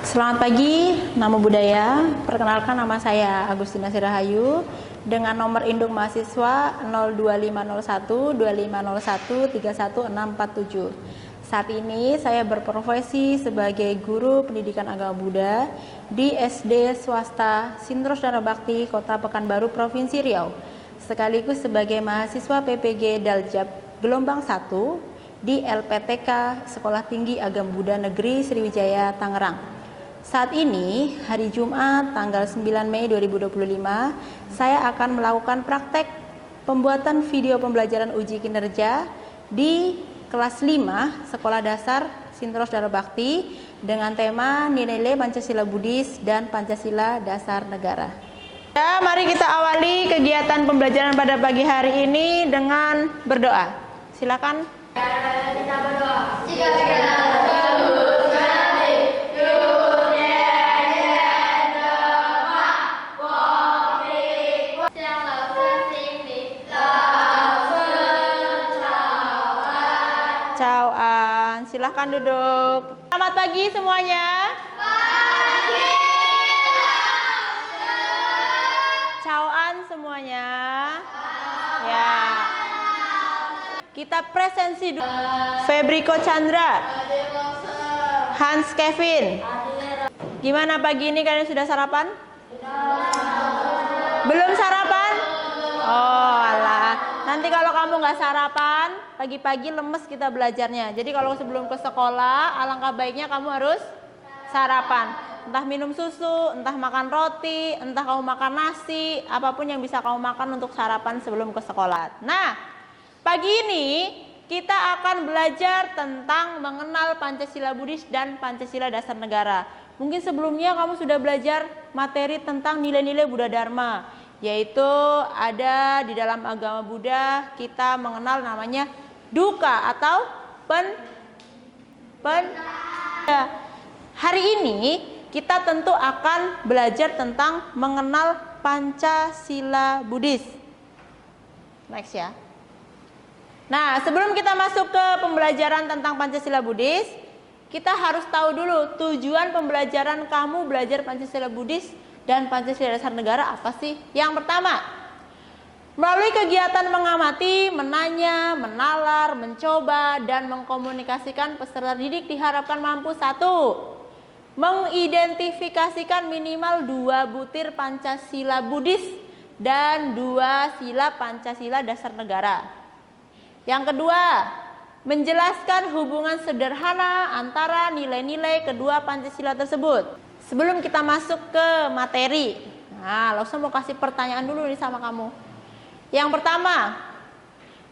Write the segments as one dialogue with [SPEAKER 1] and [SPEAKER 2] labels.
[SPEAKER 1] Selamat pagi, nama budaya. Perkenalkan, nama saya Agustina Sirahayu dengan nomor induk mahasiswa 02501 2501 31647. Saat ini saya berprofesi sebagai guru pendidikan agama Buddha di SD swasta Sintros Dharma Bakti Kota Pekanbaru, Provinsi Riau, sekaligus sebagai mahasiswa PPG Daljab gelombang 1 di LPTK Sekolah Tinggi Agama Buddha Negeri Sriwijaya, Tangerang. Saat ini, hari Jumat tanggal 9 Mei 2025, saya akan melakukan praktek pembuatan video pembelajaran uji kinerja di kelas 5 Sekolah Dasar Sintros Dharma Bakti dengan tema nilai-nilai Pancasila Buddhis dan Pancasila Dasar Negara. Ya, mari kita awali kegiatan pembelajaran pada pagi hari ini dengan berdoa. Silakan. Kita berdoa. Silahkan duduk. Selamat pagi semuanya. Pagi. Cauan semuanya. Ya. Kita presensi dulu. Febriko Chandra. Hans Kevin. Gimana pagi ini, kalian sudah sarapan? Belum sarapan? Oh alah. Nanti kalau kamu nggak sarapan, pagi-pagi lemes kita belajarnya. Jadi kalau sebelum ke sekolah, alangkah baiknya kamu harus sarapan. Entah minum susu, entah makan roti, entah kamu makan nasi, apapun yang bisa kamu makan untuk sarapan sebelum ke sekolah. Nah, pagi ini kita akan belajar tentang mengenal Pancasila Buddhis dan Pancasila Dasar Negara. Mungkin sebelumnya kamu sudah belajar materi tentang nilai-nilai Buddha Dharma, yaitu ada di dalam agama Buddha kita mengenal namanya dukkha atau Hari ini kita tentu akan belajar tentang mengenal Pancasila Buddhis. Next ya. Nah, sebelum kita masuk ke pembelajaran tentang Pancasila Buddhis, kita harus tahu dulu tujuan pembelajaran kamu belajar Pancasila Buddhis dan Pancasila Dasar Negara apa sih? Yang pertama, melalui kegiatan mengamati, menanya, menalar, mencoba, dan mengkomunikasikan peserta didik diharapkan mampu 1. Mengidentifikasikan minimal 2 butir Pancasila Buddhis dan 2 sila Pancasila Dasar Negara. Yang kedua, menjelaskan hubungan sederhana antara nilai-nilai kedua Pancasila tersebut. Sebelum kita masuk ke materi, nah, langsung mau kasih pertanyaan dulu nih sama kamu. Yang pertama,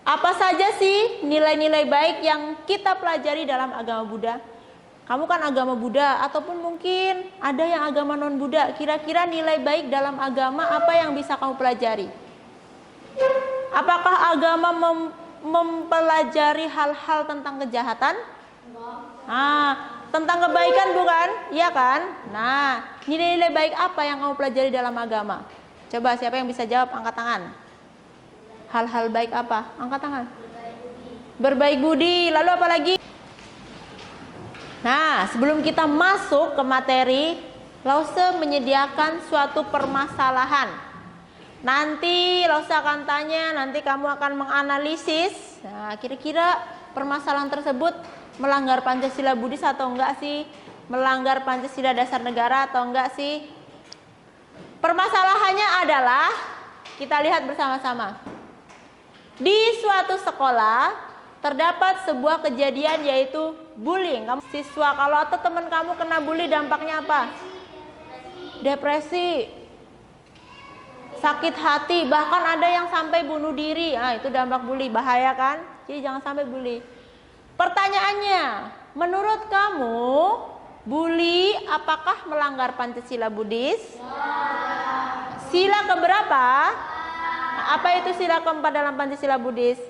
[SPEAKER 1] apa saja sih nilai-nilai baik yang kita pelajari dalam agama Buddha? Kamu kan agama Buddha, ataupun mungkin ada yang agama non-Buddha. Kira-kira nilai baik dalam agama apa yang bisa kamu pelajari? Apakah agama mempelajari hal-hal tentang kejahatan? Tentang kebaikan bukan? Iya kan? Nah, nilai-nilai baik apa yang kamu pelajari dalam agama? Coba siapa yang bisa jawab, angkat tangan. Hal-hal baik apa? Angkat tangan. Berbaik budi. Lalu apa lagi? Nah, sebelum kita masuk ke materi, Lause menyediakan suatu permasalahan. Nanti Lause akan tanya, nanti kamu akan menganalisis. Nah, kira-kira permasalahan tersebut melanggar Pancasila Buddhis atau enggak sih? Melanggar Pancasila Dasar Negara atau enggak sih? Permasalahannya adalah, kita lihat bersama-sama. Di suatu sekolah terdapat sebuah kejadian yaitu bullying. Kamu siswa, kalau atau teman kamu kena bully, dampaknya apa? Depresi, sakit hati, bahkan ada yang sampai bunuh diri. Nah, itu dampak bully, bahaya kan? Jadi jangan sampai bully. Pertanyaannya, menurut kamu bully apakah melanggar Pancasila Buddhis? Sila keberapa? Apa itu sila keempat dalam Pancasila Buddhis?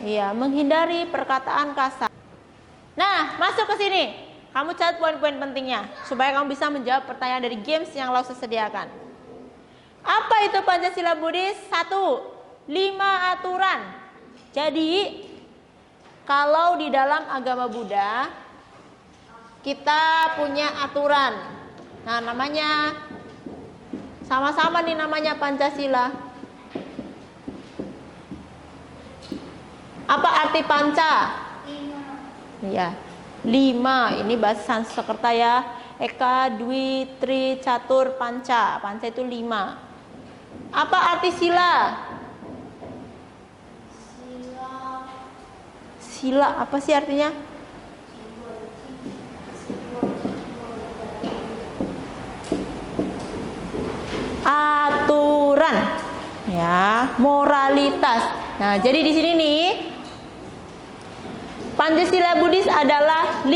[SPEAKER 1] Iya, menghindari perkataan kasar. Nah, masuk ke sini. Kamu catat poin-poin pentingnya supaya kamu bisa menjawab pertanyaan dari games yang Lause sediakan. Apa itu Pancasila Buddhis? 1. 5 aturan. Jadi kalau di dalam agama Buddha kita punya aturan. Nah, namanya sama-sama nih, namanya Pancasila. Apa arti panca? 5. Ya, 5. Ini bahasa Sanskerta ya. Eka, Dwi, Tri, Catur, Panca. Panca itu 5. Apa arti sila? Sila apa sih artinya? Aturan, ya, moralitas. Nah, jadi di sini nih, Pancasila Buddhis adalah 5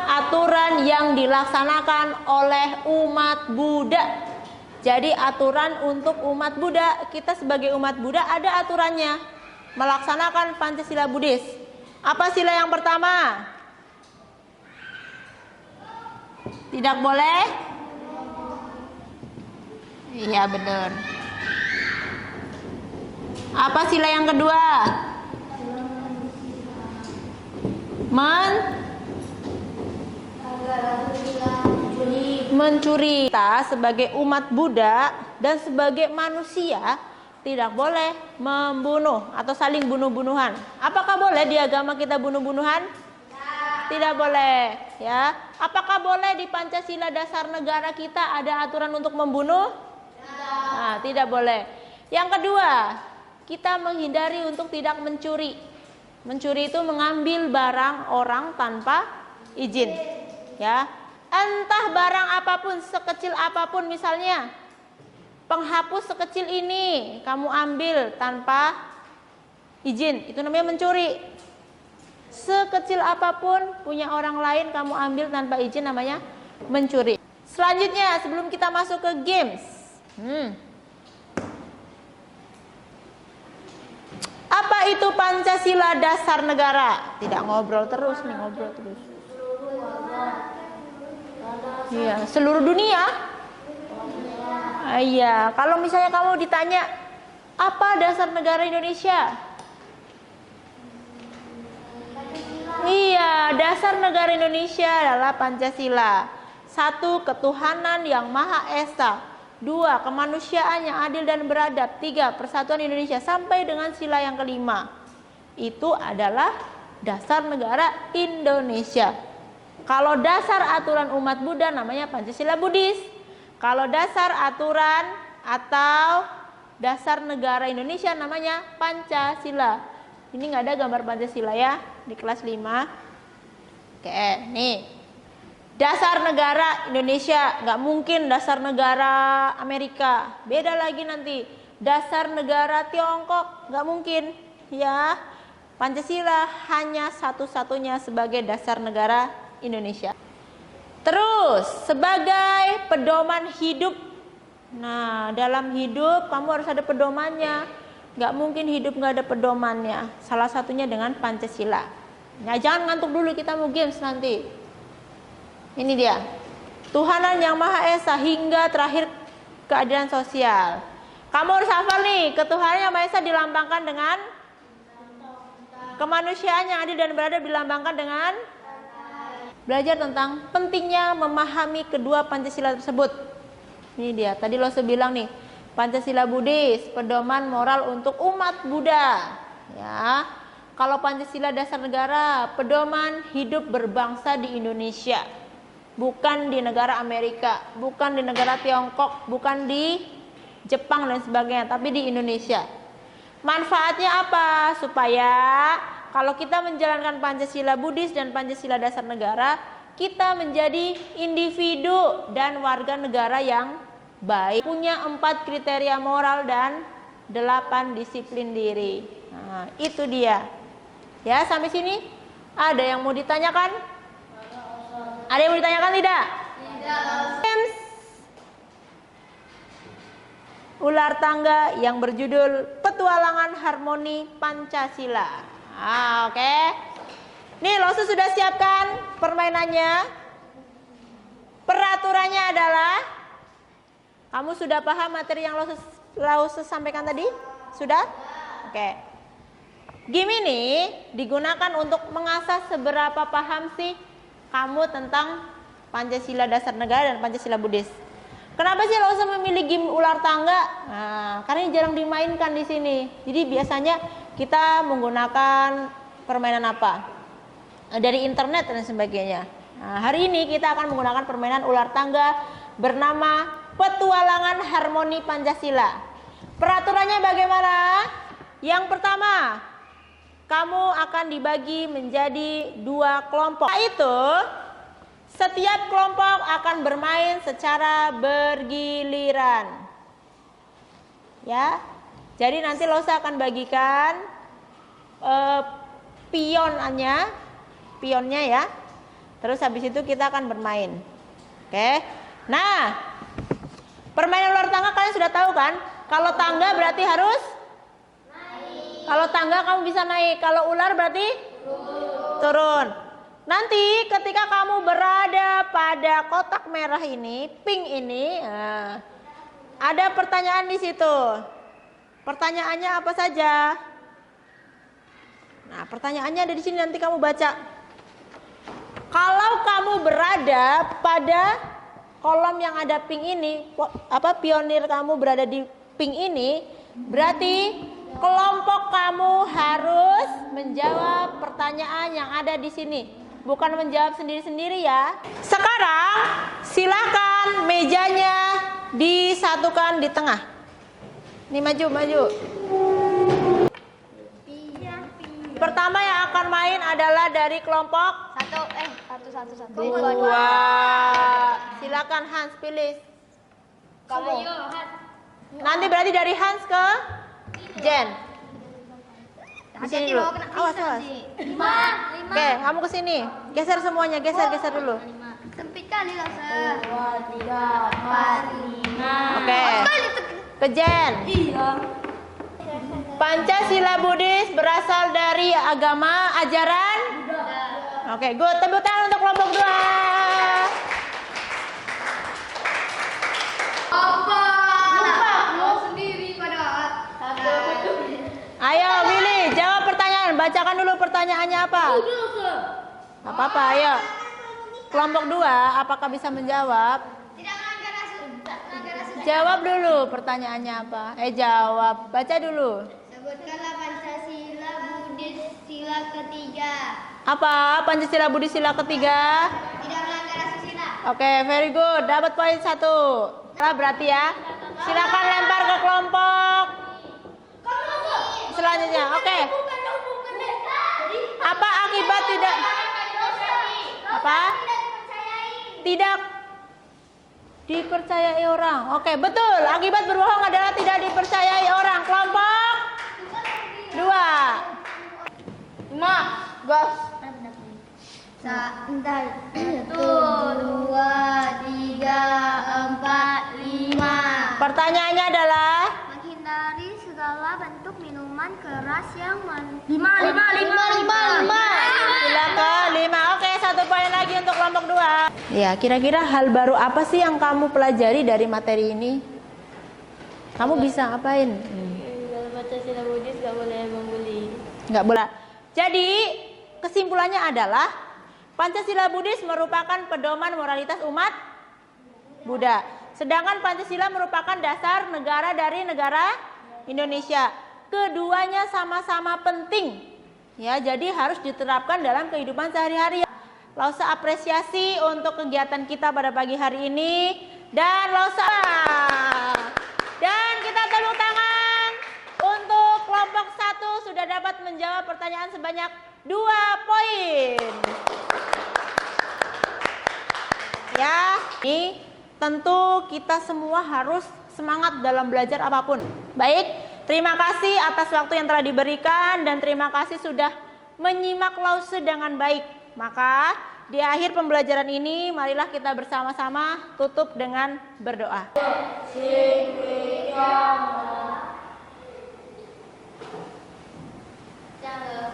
[SPEAKER 1] aturan yang dilaksanakan oleh umat Buddha. Jadi aturan untuk umat Buddha, kita sebagai umat Buddha ada aturannya melaksanakan Pancasila Buddhis. Apa sila yang pertama? Tidak boleh? Iya, benar. Apa sila yang kedua? Mencuri. Kita sebagai umat Buddha dan sebagai manusia tidak boleh membunuh atau saling bunuh-bunuhan. Apakah boleh di agama kita bunuh-bunuhan? Tidak boleh, ya. Apakah boleh di Pancasila dasar negara kita ada aturan untuk membunuh? Nah, tidak boleh. Yang kedua, kita menghindari untuk tidak mencuri. Mencuri itu mengambil barang orang tanpa izin, ya. Entah barang apapun, sekecil apapun, misalnya penghapus sekecil ini kamu ambil tanpa izin, itu namanya mencuri. Sekecil apapun punya orang lain kamu ambil tanpa izin, namanya mencuri. Selanjutnya, sebelum kita masuk ke games, apa itu Pancasila dasar negara? Tidak ngobrol terus nih, ngobrol terus. Iya, seluruh dunia. Iya, kalau misalnya kamu ditanya apa dasar negara Indonesia? Iya, dasar negara Indonesia adalah Pancasila. 1. Ketuhanan yang Maha Esa. 2. Kemanusiaan yang adil dan beradab. 3. Persatuan Indonesia. Sampai dengan sila yang kelima. Itu adalah dasar negara Indonesia. Kalau dasar aturan umat Buddha namanya Pancasila Buddhis. Kalau dasar aturan atau dasar negara Indonesia namanya Pancasila. Ini nggak ada gambar Pancasila ya di kelas 5. Oke, nih. Dasar negara Indonesia, nggak mungkin dasar negara Amerika. Beda lagi nanti. Dasar negara Tiongkok, nggak mungkin. Ya, Pancasila hanya satu-satunya sebagai dasar negara Indonesia. Terus, sebagai pedoman hidup. Nah, dalam hidup kamu harus ada pedomannya. Nggak mungkin hidup nggak ada pedomannya. Salah satunya dengan Pancasila. Nah, jangan ngantuk dulu, kita mau games nanti. Ini dia. Tuhanan yang Maha Esa hingga terakhir keadilan sosial. Kamu harus hafal nih, ketuhanan yang Maha Esa dilambangkan dengan kemanusiaan yang adil dan beradab dilambangkan dengan belajar tentang pentingnya memahami kedua Pancasila tersebut. Ini dia. Tadi lo bilang nih, Pancasila Buddhis, pedoman moral untuk umat Buddha. Ya. Kalau Pancasila dasar negara, pedoman hidup berbangsa di Indonesia. Bukan di negara Amerika, bukan di negara Tiongkok, bukan di Jepang dan sebagainya, tapi di Indonesia. Manfaatnya apa? Supaya kalau kita menjalankan Pancasila Buddhis dan Pancasila dasar negara, kita menjadi individu dan warga negara yang baik, punya 4 kriteria moral dan 8 disiplin diri. Nah, itu dia. Ya, sampai sini ada yang mau ditanyakan? Ada yang mau ditanyakan tidak? Tidak. Ular tangga yang berjudul Petualangan Harmoni Pancasila. Oke. Nih, Lose sudah siapkan permainannya. Peraturannya adalah, kamu sudah paham materi yang Lose sampaikan tadi? Sudah? Oke. Game ini digunakan untuk mengasah seberapa paham sih kamu tentang Pancasila Dasar Negara dan Pancasila Buddhis. Kenapa sih Lause memilih game ular tangga? Nah, karena ini jarang dimainkan di sini. Jadi biasanya kita menggunakan permainan apa? Dari internet dan sebagainya. Nah, hari ini kita akan menggunakan permainan ular tangga bernama Petualangan Harmoni Pancasila. Peraturannya bagaimana? Yang pertama, kamu akan dibagi menjadi 2 kelompok. Itu setiap kelompok akan bermain secara bergiliran. Ya. Jadi nanti Lause akan bagikan pionnya ya. Terus habis itu kita akan bermain. Oke. Nah, permainan ular tangga kalian sudah tahu kan? Kalau tangga berarti harus naik. Kalau tangga kamu bisa naik. Kalau ular berarti turun. Nanti ketika kamu berada pada kotak merah ini, pink ini, ada pertanyaan di situ. Pertanyaannya apa saja? Nah, pertanyaannya ada di sini, nanti kamu baca. Kalau kamu berada pada kolom yang ada pink ini, pionir kamu berada di pink ini, berarti kelompok kamu harus menjawab pertanyaan yang ada di sini. Bukan menjawab sendiri-sendiri ya. Sekarang silakan mejanya disatukan di tengah. Ini maju. Pertama yang akan main adalah dari kelompok satu. 2. Silakan Hans pilih. Kamu. Nanti berarti dari Hans ke Jen. Di sini dulu. Awas. 5. Oke, kamu ke sini. Geser semuanya, geser dulu.
[SPEAKER 2] Sempit kali Lause. 2, 3, 4, 5.
[SPEAKER 1] Oke. Ke Jen.
[SPEAKER 2] Iya.
[SPEAKER 1] Pancasila Buddhis berasal dari agama ajaran Buddha. Oke, good. Tepuk tangan untuk kelompok 2.
[SPEAKER 2] Apa? Mau sendiri pada.
[SPEAKER 1] Ayo Willy, jawab pertanyaan. Bacakan dulu pertanyaannya apa? Apa-apa, ayo. Kelompok 2, apakah bisa menjawab?
[SPEAKER 2] Tidak melanggar asuhan.
[SPEAKER 1] Jawab dulu pertanyaannya apa? Jawab. Baca dulu.
[SPEAKER 2] Sebutkanlah Pancasila Buddhis sila ketiga.
[SPEAKER 1] Apa? Pancasila Buddhis sila ketiga?
[SPEAKER 2] Tidak melanggar asusila.
[SPEAKER 1] Oke, very good. Dapat poin 1. Berarti ya. Silakan lempar ke kelompok selanjutnya. Oke. Apa akibat tidak? Apa? Tidak dipercayai orang. Oke, betul. Akibat berbohong adalah tidak dipercayai orang. Kelompok 2. 5. Gas.
[SPEAKER 2] Bentar. 1, 2, 3, 4, 5.
[SPEAKER 1] Pertanyaannya adalah
[SPEAKER 2] Menghindari segala bentuk minuman keras yang 5.
[SPEAKER 1] Silakan 5. Oke, 1 poin lagi untuk kelompok 2. Ya, kira-kira hal baru apa sih yang kamu pelajari dari materi ini? Kamu bisa ngapain?
[SPEAKER 2] Pancasila Buddhis gak boleh membuli.
[SPEAKER 1] Nggak boleh. Jadi, kesimpulannya adalah Pancasila Buddhis merupakan pedoman moralitas umat Buddha. Sedangkan Pancasila merupakan dasar negara dari negara Indonesia. Keduanya sama-sama penting. Ya, jadi harus diterapkan dalam kehidupan sehari-hari. Lause apresiasi untuk kegiatan kita pada pagi hari ini dan Lause. Dan kita tepuk tangan untuk kelompok 1 sudah dapat menjawab pertanyaan sebanyak 2 poin. Ya, ini tentu kita semua harus semangat dalam belajar apapun. Baik, terima kasih atas waktu yang telah diberikan dan terima kasih sudah menyimak Lause dengan baik. Maka di akhir pembelajaran ini marilah kita bersama-sama tutup dengan berdoa. Jangan